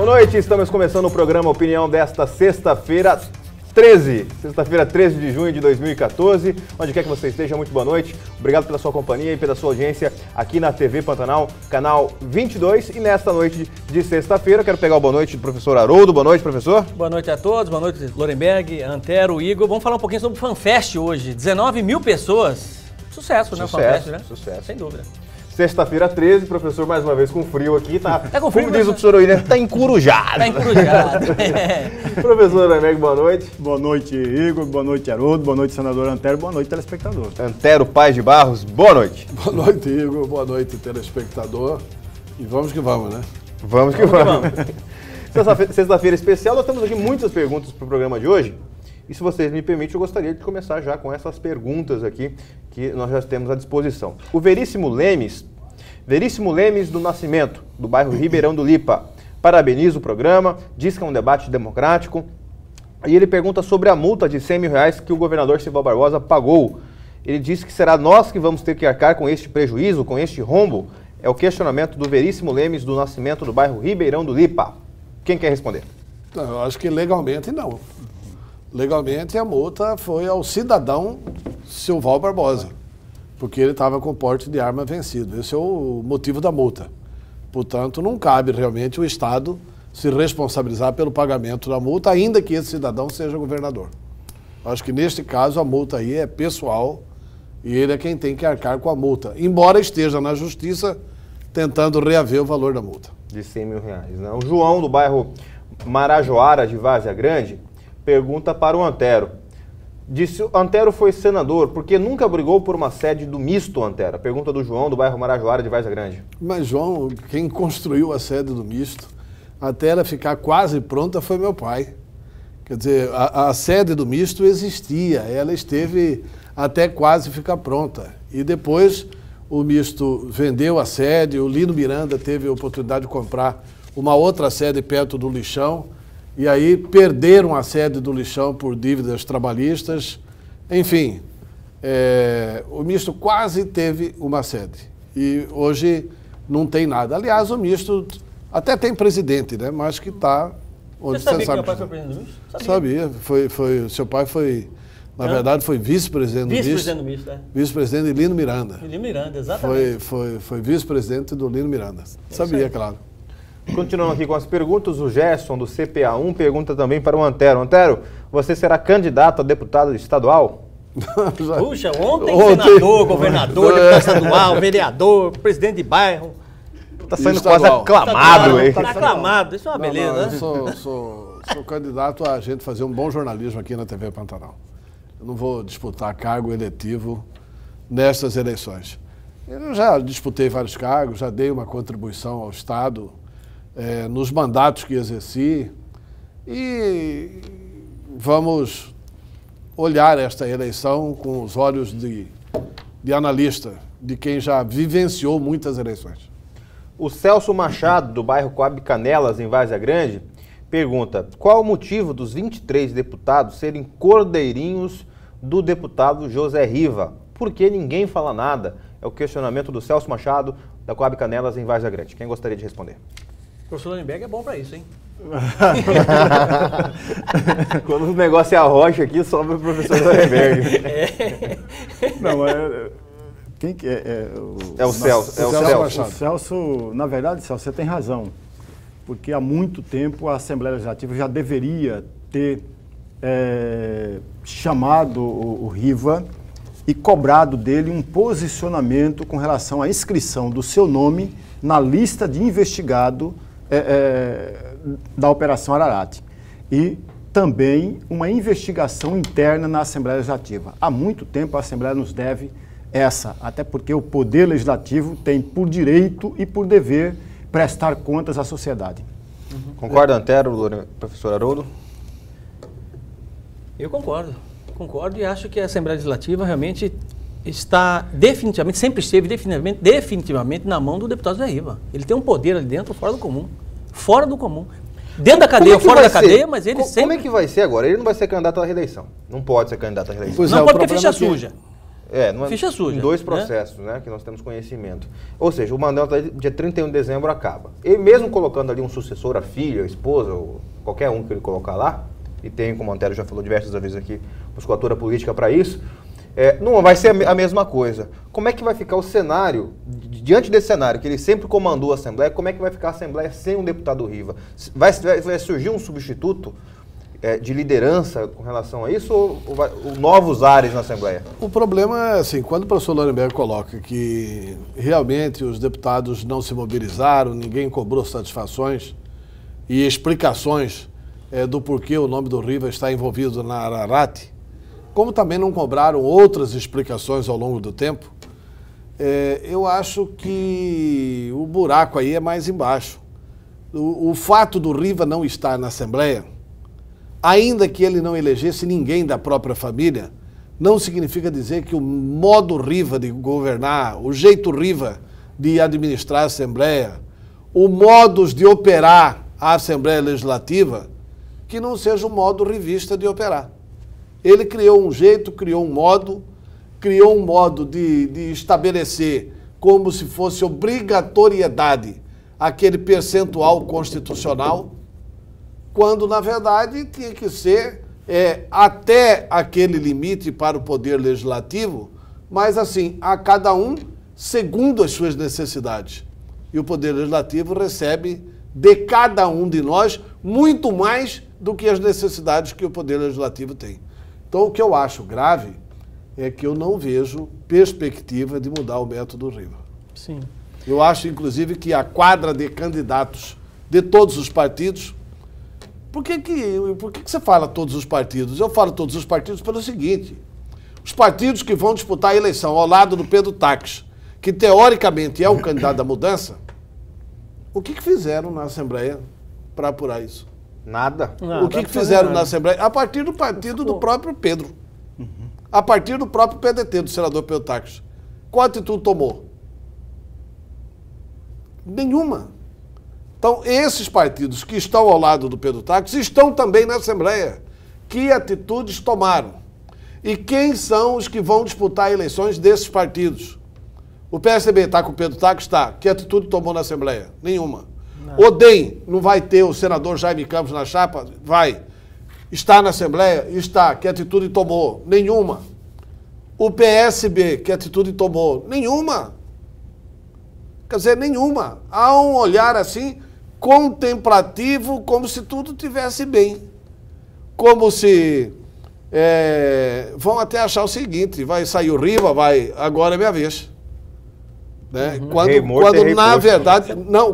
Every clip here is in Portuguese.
Boa noite, estamos começando o programa Opinião desta sexta-feira 13. Sexta-feira 13 de junho de 2014. Onde quer que você esteja, muito boa noite. Obrigado pela sua companhia e pela sua audiência aqui na TV Pantanal, canal 22. E nesta noite de sexta-feira, quero pegar o boa noite do professor Haroldo. Boa noite, professor. Boa noite a todos, boa noite, Lorenberg, Antero, Igor. Vamos falar um pouquinho sobre o FanFest hoje. 19 mil pessoas. Sucesso, né? FanFest, né? Sucesso. Sem dúvida. Sexta-feira 13, professor, mais uma vez com frio aqui, tá? É com frio, como diz o professor William, tá encurujado. Tá encurujado. Professor Lorenberg, boa noite. Boa noite, Igor. Boa noite, Haroldo. Boa noite, senador Antero. Boa noite, telespectador. Antero Paz de Barros, boa noite. Boa noite, Igor. Boa noite, telespectador. E vamos que vamos, né? Vamos que vamos. Sexta-feira especial, nós temos aqui muitas perguntas para o programa de hoje. E se vocês me permitem, eu gostaria de começar já com essas perguntas aqui que nós já temos à disposição. O Veríssimo Lemes do Nascimento, do bairro Ribeirão do Lipa, parabeniza o programa, diz que é um debate democrático e ele pergunta sobre a multa de R$100 mil que o governador Sival Barbosa pagou. Ele diz que será nós que vamos ter que arcar com este prejuízo, com este rombo. É o questionamento do Veríssimo Lemes do Nascimento, do bairro Ribeirão do Lipa. Quem quer responder? Não, eu acho que legalmente não. Legalmente a multa foi ao cidadão Sival Barbosa, porque ele estava com porte de arma vencido. Esse é o motivo da multa. Portanto, não cabe realmente o Estado se responsabilizar pelo pagamento da multa, ainda que esse cidadão seja governador. Acho que neste caso a multa aí é pessoal e ele é quem tem que arcar com a multa, embora esteja na justiça tentando reaver o valor da multa. De R$100 mil, né? O João, do bairro Marajoara, de Várzea Grande, pergunta para o Antero. Disse, Antero foi senador, porque nunca brigou por uma sede do misto, Antero? Pergunta do João, do bairro Marajoara, de Várzea Grande. Mas, João, quem construiu a sede do misto, até ela ficar quase pronta, foi meu pai. Quer dizer, a sede do misto existia, ela esteve até quase ficar pronta. E depois o misto vendeu a sede, o Lino Miranda teve a oportunidade de comprar uma outra sede perto do lixão, e aí perderam a sede do lixão por dívidas trabalhistas. Enfim, o misto quase teve uma sede e hoje não tem nada. Aliás, o misto até tem presidente, né? Mas que está onde Você sabia sabe. Que meu pai foi presidente do misto? Sabia. Seu pai foi, na verdade, foi vice-presidente do misto. Vice-presidente do misto, é. Vice-presidente de Lino Miranda. Lino Miranda, exatamente. Foi vice-presidente do Lino Miranda. Sabia, claro. Continuando aqui com as perguntas, o Gerson, do CPA1, pergunta também para o Antero. Antero, você será candidato a deputado estadual? Puxa, ontem senador, governador, deputado estadual, vereador, presidente de bairro. Está sendo quase aclamado aí. Está aclamado, isso é uma beleza, né? Eu sou candidato a gente fazer um bom jornalismo aqui na TV Pantanal. Eu não vou disputar cargo eletivo nestas eleições. Eu já disputei vários cargos, já dei uma contribuição ao Estado, nos mandatos que exerci, e vamos olhar esta eleição com os olhos de analista, de quem já vivenciou muitas eleições. O Celso Machado, do bairro Coab Canelas, em Várzea Grande, pergunta: qual o motivo dos 23 deputados serem cordeirinhos do deputado José Riva? Por que ninguém fala nada? É o questionamento do Celso Machado, da Coab Canelas, em Várzea Grande. Quem gostaria de responder? O professor Lorenberg é bom para isso, hein? Quando o negócio é a rocha aqui, sobe o professor Lorenberg. Não, quem que é? O Celso. O Celso, na verdade, Celso, você tem razão. Porque há muito tempo a Assembleia Legislativa já deveria ter chamado o Riva e cobrado dele um posicionamento com relação à inscrição do seu nome na lista de investigado da Operação Ararat. E também uma investigação interna na Assembleia Legislativa. Há muito tempo a Assembleia nos deve essa, até porque o Poder Legislativo tem por direito e por dever prestar contas à sociedade. Concorda, Antero, professor Haroldo? Eu concordo e acho que a Assembleia Legislativa realmente está definitivamente, sempre esteve definitivamente na mão do deputado Zé Riva. Ele tem um poder ali dentro fora do comum. Fora do comum. Dentro da cadeia ou fora da cadeia, mas ele sempre... Como é que vai ser agora? Ele não vai ser candidato à reeleição. Não pode ser candidato à reeleição. Não pode porque ficha suja. ficha suja. Em 2 processos, né, que nós temos conhecimento. Ou seja, o mandato dia 31 de dezembro acaba. E mesmo colocando ali um sucessor, a filha, a esposa, ou qualquer um que ele colocar lá, e tem, como o Antero já falou diversas vezes aqui, musculatura política para isso, não vai ser a mesma coisa. Como é que vai ficar o cenário, diante desse cenário, que ele sempre comandou a Assembleia, como é que vai ficar a Assembleia sem um deputado Riva? Vai surgir um substituto de liderança com relação a isso ou novos ares na Assembleia? O problema é assim, quando o professor Lorenberg coloca que realmente os deputados não se mobilizaram, ninguém cobrou satisfações e explicações do porquê o nome do Riva está envolvido na Ararat, como também não cobraram outras explicações ao longo do tempo, eu acho que o buraco aí é mais embaixo. O fato do Riva não estar na Assembleia, ainda que ele não elegesse ninguém da própria família, não significa dizer que o modo Riva de governar, o jeito Riva de administrar a Assembleia, o modus de operar a Assembleia Legislativa, que não seja o modo rivista de operar. Ele criou um jeito, criou um modo de estabelecer como se fosse obrigatoriedade aquele percentual constitucional, quando, na verdade, tinha que ser até aquele limite para o Poder Legislativo, mas, assim, a cada um segundo as suas necessidades. E o Poder Legislativo recebe de cada um de nós muito mais do que as necessidades que o Poder Legislativo tem. Então, o que eu acho grave é que eu não vejo perspectiva de mudar o método Riva. Sim. Eu acho, inclusive, que a quadra de candidatos de todos os partidos... Por que você fala todos os partidos? Eu falo todos os partidos pelo seguinte: os partidos que vão disputar a eleição ao lado do Pedro Taques, que teoricamente é um candidato da mudança, o que fizeram na Assembleia para apurar isso? Nada. O que fizeram na Assembleia? A partir do partido do próprio Pedro. A partir do próprio PDT, do senador Pedro Taques. Qual atitude tomou? Nenhuma. Então, esses partidos que estão ao lado do Pedro Taques estão também na Assembleia. Que atitudes tomaram? E quem são os que vão disputar eleições desses partidos? O PSDB está com o Pedro Taques? Está. Que atitude tomou na Assembleia? Nenhuma. Não. O DEM não vai ter o senador Jaime Campos na chapa? Vai. Está na Assembleia? Está. Que atitude tomou? Nenhuma. O PSB, que atitude tomou? Nenhuma. Quer dizer, nenhuma. Há um olhar assim... contemplativo, como se tudo tivesse bem. Como se... vão até achar o seguinte: vai sair o Riva, agora é minha vez. Né?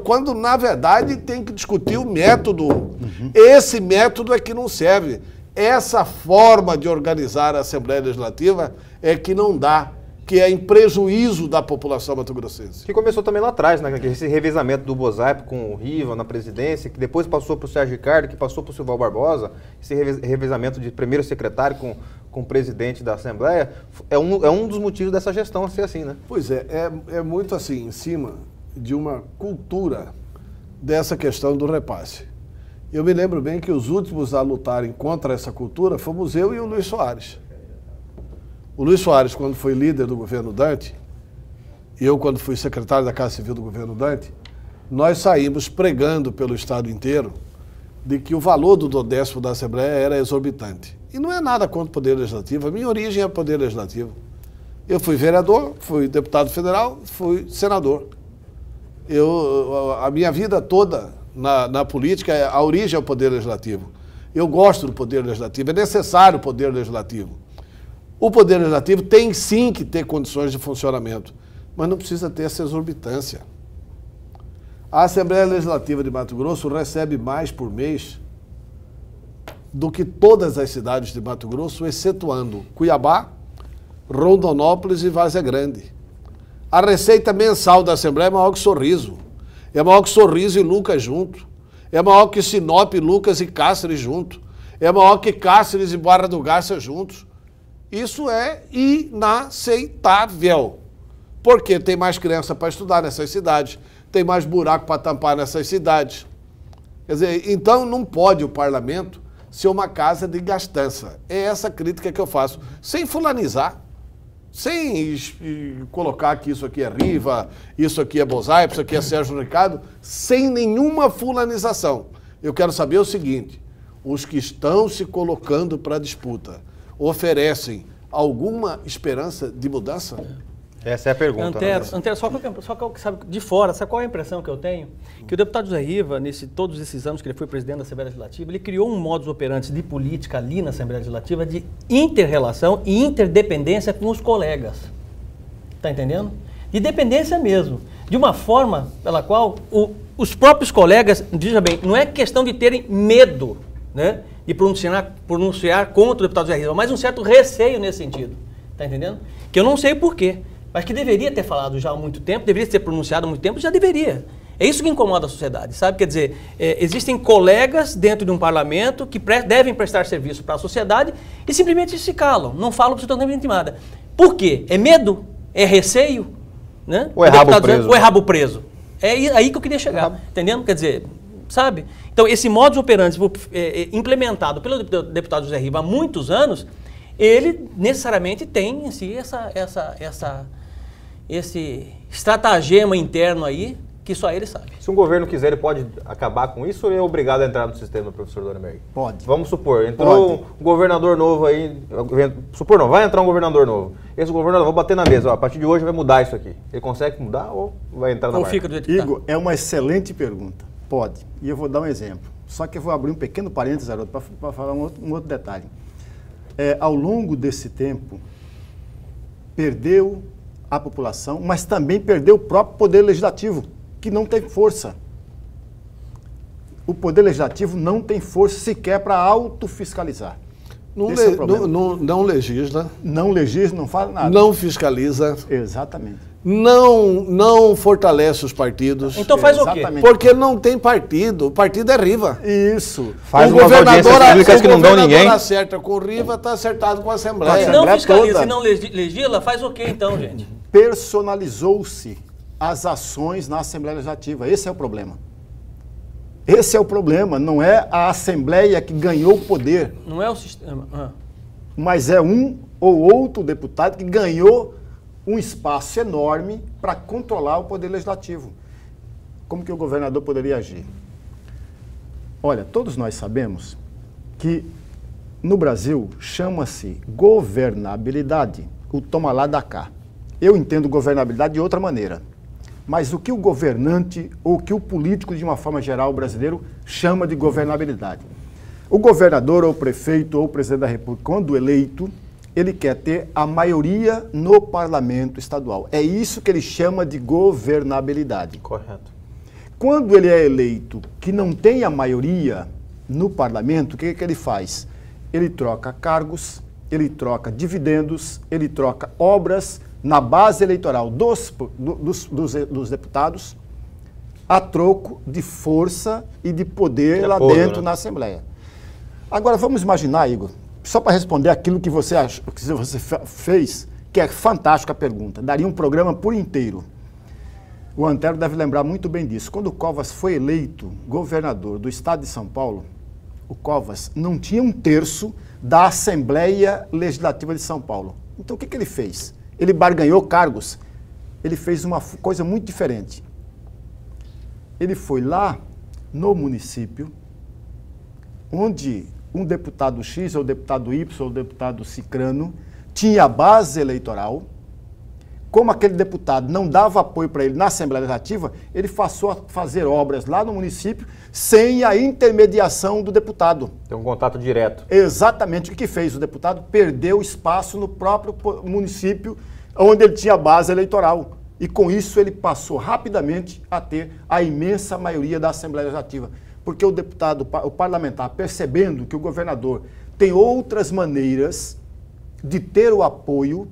Quando na verdade tem que discutir o método. Esse método é que não serve. Essa forma de organizar a Assembleia Legislativa é que não dá, que é em prejuízo da população mato-grossense. Que começou também lá atrás, né? Esse revezamento do Bozaipo com o Riva na presidência, que depois passou para o Sérgio Ricardo, que passou para o Silval Barbosa, esse revezamento de primeiro secretário com o presidente da Assembleia, é um dos motivos dessa gestão ser assim, né? Pois é muito assim, em cima de uma cultura dessa questão do repasse. Eu me lembro bem que os últimos a lutarem contra essa cultura fomos eu e o Luiz Soares. O Luiz Soares, quando foi líder do governo Dante, e eu, quando fui secretário da Casa Civil do governo Dante, nós saímos pregando pelo Estado inteiro de que o valor do 10º da Assembleia era exorbitante. E não é nada contra o Poder Legislativo, a minha origem é Poder Legislativo. Eu fui vereador, fui deputado federal, fui senador. A minha vida toda na política, a origem é o Poder Legislativo. Eu gosto do Poder Legislativo, é necessário o Poder Legislativo. O Poder Legislativo tem sim que ter condições de funcionamento, mas não precisa ter essa exorbitância. A Assembleia Legislativa de Mato Grosso recebe mais por mês do que todas as cidades de Mato Grosso, excetuando Cuiabá, Rondonópolis e Várzea Grande. A receita mensal da Assembleia é maior que Sorriso. É maior que Sorriso e Lucas junto. É maior que Sinop, Lucas e Cáceres junto. É maior que Cáceres e Barra do Garça juntos. Isso é inaceitável, porque tem mais criança para estudar nessas cidades, tem mais buraco para tampar nessas cidades. Quer dizer, então não pode o parlamento ser uma casa de gastança. É essa crítica que eu faço, sem fulanizar, sem colocar que isso aqui é Riva, isso aqui é Bozaipo, isso aqui é Sérgio Ricardo, sem nenhuma fulanização. Eu quero saber o seguinte, os que estão se colocando para a disputa oferecem alguma esperança de mudança? Essa é a pergunta. Antero, só que eu, sabe, de fora, sabe qual é a impressão que eu tenho? Que o deputado José Riva, todos esses anos que ele foi presidente da Assembleia Legislativa, ele criou um modus operandi de política ali na Assembleia Legislativa de inter-relação e interdependência com os colegas. Está entendendo? De dependência mesmo. De uma forma pela qual os próprios colegas, veja bem, não é questão de terem medo, né, de pronunciar contra o deputado José Riva, mas um certo receio nesse sentido. Está entendendo? Que eu não sei o porquê. Mas que deveria ter falado já há muito tempo, deveria ter pronunciado há muito tempo, já deveria. É isso que incomoda a sociedade, sabe? Quer dizer, existem colegas dentro de um parlamento que devem prestar serviço para a sociedade e simplesmente se calam, não falam absolutamente nada. Por quê? É medo? É receio? Né? Ou é rabo preso? Ou é rabo preso? É aí que eu queria chegar, entendendo? Quer dizer, sabe? Então, esse modus operandi implementado pelo deputado José Riva há muitos anos, ele necessariamente tem em si esse estratagema interno aí, que só ele sabe. Se um governo quiser, ele pode acabar com isso ou é obrigado a entrar no sistema, professor Dorenberg? Pode. Vamos supor, entrou um governador novo aí, supor não, vai entrar um governador novo. Esse governador, vou bater na mesa, ó, a partir de hoje vai mudar isso aqui. Ele consegue mudar ou vai entrar na marca? Fica do jeito que tá? Igor, é uma excelente pergunta. Pode. E eu vou dar um exemplo. Só que eu vou abrir um pequeno parênteses, Haroldo, para falar um outro detalhe. Ao longo desse tempo, perdeu a população, mas também perdeu o próprio poder legislativo, que não tem força. O poder legislativo não tem força sequer para autofiscalizar. Não legisla. Não legisla, não fala nada. Não fiscaliza. Exatamente. Não fortalece os partidos. Então faz o quê? Porque não tem partido. O partido é Riva. Isso. Faz umas audiências públicas que não dão ninguém. O governador acerta com o Riva, está acertado com a Assembleia. Se não fiscaliza e não legisla, faz o quê então, gente? Personalizou-se as ações na Assembleia Legislativa. Esse é o problema. Esse é o problema. Não é a Assembleia que ganhou o poder. Não é o sistema. Mas é um ou outro deputado que ganhou um espaço enorme para controlar o poder legislativo. Como que o governador poderia agir? Olha, todos nós sabemos que no Brasil chama-se governabilidade, o toma lá da cá. Eu entendo governabilidade de outra maneira. Mas o que o governante ou o que o político, de uma forma geral, brasileiro, chama de governabilidade? O governador ou o prefeito ou o presidente da República, quando eleito, ele quer ter a maioria no parlamento estadual. É isso que ele chama de governabilidade. Correto. Quando ele é eleito que não tem a maioria no parlamento, o que ele faz? Ele troca cargos, ele troca dividendos, ele troca obras na base eleitoral dos deputados a troco de força e de poder lá dentro, né, na Assembleia. Agora, vamos imaginar, Igor, só para responder aquilo que você achou, que você fez, que é fantástica a pergunta, daria um programa por inteiro. O Antero deve lembrar muito bem disso. Quando o Covas foi eleito governador do estado de São Paulo, o Covas não tinha 1/3 da Assembleia Legislativa de São Paulo. Então, o que ele fez? Ele barganhou cargos. Ele fez uma coisa muito diferente. Ele foi lá no município, onde um deputado X, ou deputado Y, ou deputado Cicrano, tinha base eleitoral. Como aquele deputado não dava apoio para ele na Assembleia Legislativa, ele passou a fazer obras lá no município sem a intermediação do deputado. Tem um contato direto. Exatamente. O que fez? O deputado perdeu espaço no próprio município onde ele tinha base eleitoral. E com isso ele passou rapidamente a ter a imensa maioria da Assembleia Legislativa. Porque o deputado, o parlamentar, percebendo que o governador tem outras maneiras de ter o apoio,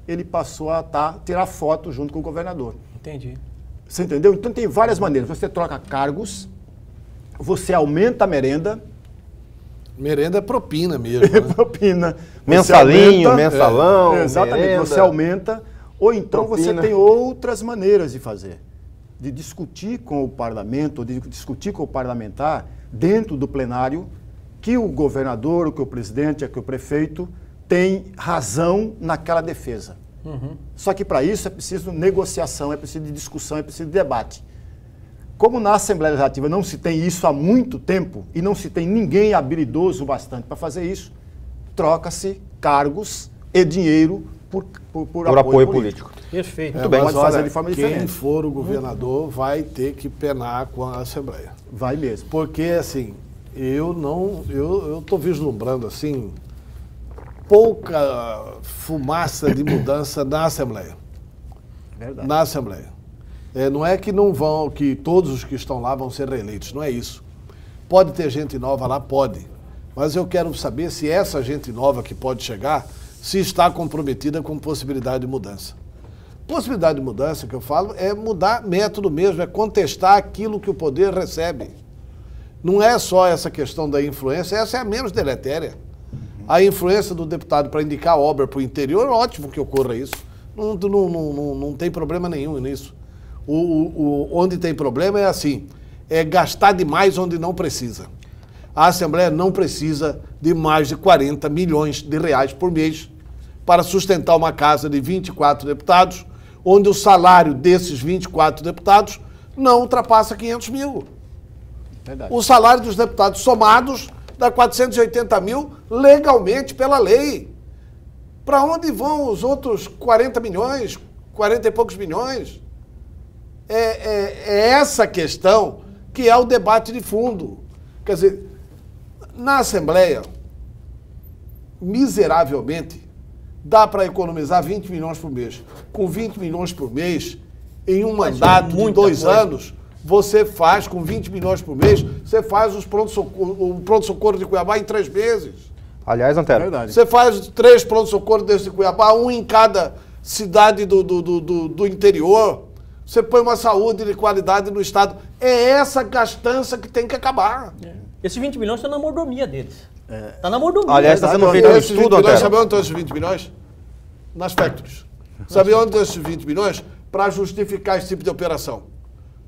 ele passou a tirar foto junto com o governador. Entendi. Você entendeu? Então tem várias maneiras. Você troca cargos, você aumenta a merenda. Merenda é propina mesmo, né? Propina. Mensalinho, aumenta, mensalão, exatamente, merenda. Você aumenta. Ou então propina. Você tem outras maneiras de fazer. De discutir com o parlamento, de discutir com o parlamentar, dentro do plenário, que o governador, que o presidente, que o prefeito tem razão naquela defesa. Só que para isso é preciso negociação, é preciso de discussão, é preciso de debate. Como na Assembleia Legislativa não se tem isso há muito tempo e não se tem ninguém habilidoso bastante para fazer isso, troca-se cargos e dinheiro por apoio político. Perfeito. Muito bem, pode mas fazer olha, de forma quem diferente. for o governador vai ter que penar com a Assembleia. Vai mesmo. Porque, assim, eu estou vislumbrando, assim, pouca fumaça de mudança na Assembleia. Verdade. Na Assembleia. Não é que que todos os que estão lá vão ser reeleitos, não é isso. Pode ter gente nova lá? Pode. Mas eu quero saber se essa gente nova que pode chegar, se está comprometida com possibilidade de mudança. Possibilidade de mudança, que eu falo, é mudar método mesmo, é contestar aquilo que o poder recebe. Não é só essa questão da influência, essa é a menos deletéria. A influência do deputado para indicar obra para o interior, ótimo que ocorra isso. Não tem problema nenhum nisso. Onde tem problema é assim, é gastar demais onde não precisa. A Assembleia não precisa de mais de 40 milhões de reais por mês para sustentar uma casa de 24 deputados, onde o salário desses 24 deputados não ultrapassa 500 mil. Verdade. O salário dos deputados somados dá 480 mil legalmente pela lei. Para onde vão os outros 40 milhões, 40 e poucos milhões? É essa questão que é o debate de fundo. Quer dizer, na Assembleia, miseravelmente, dá para economizar 20 milhões por mês. Com 20 milhões por mês, em um mandato de 2 anos, você faz, com 20 milhões por mês, você faz o pronto-socorro de Cuiabá em 3 meses. Aliás, Antero, Verdade. Você faz 3 pronto-socorro desse de Cuiabá, um em cada cidade do interior. Você põe uma saúde de qualidade no Estado. É essa gastança que tem que acabar. Esses 20 milhões estão na mordomia deles. Está na mordomia. aliás, está sendo feito um Esses 20 estudo, milhões, sabe Antero. onde estão esses 20 milhões? Nas factories. Sabe onde estão esses 20 milhões? Para justificar esse tipo de operação.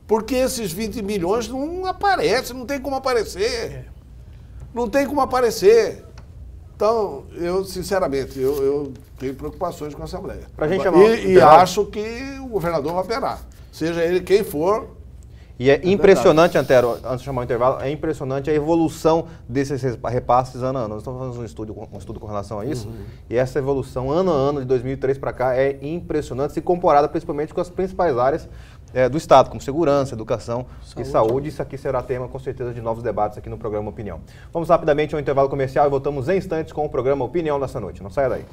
Porque esses 20 milhões não aparecem, não tem como aparecer. Não tem como aparecer. Então, eu, sinceramente, eu tenho preocupações com a Assembleia. Pra gente chamar o E intervalo. acho que o governador vai penar. Seja ele quem for. E é impressionante, Antero, antes de chamar o intervalo, é impressionante a evolução desses repasses ano a ano. Nós estamos fazendo um estudo com relação a isso, e essa evolução ano a ano, de 2003 para cá, é impressionante, se comparada principalmente com as principais áreas do Estado, como segurança, educação e saúde. Isso aqui será tema, com certeza, de novos debates aqui no programa Opinião. Vamos rapidamente ao intervalo comercial e voltamos em instantes com o programa Opinião nessa noite. Não saia daí.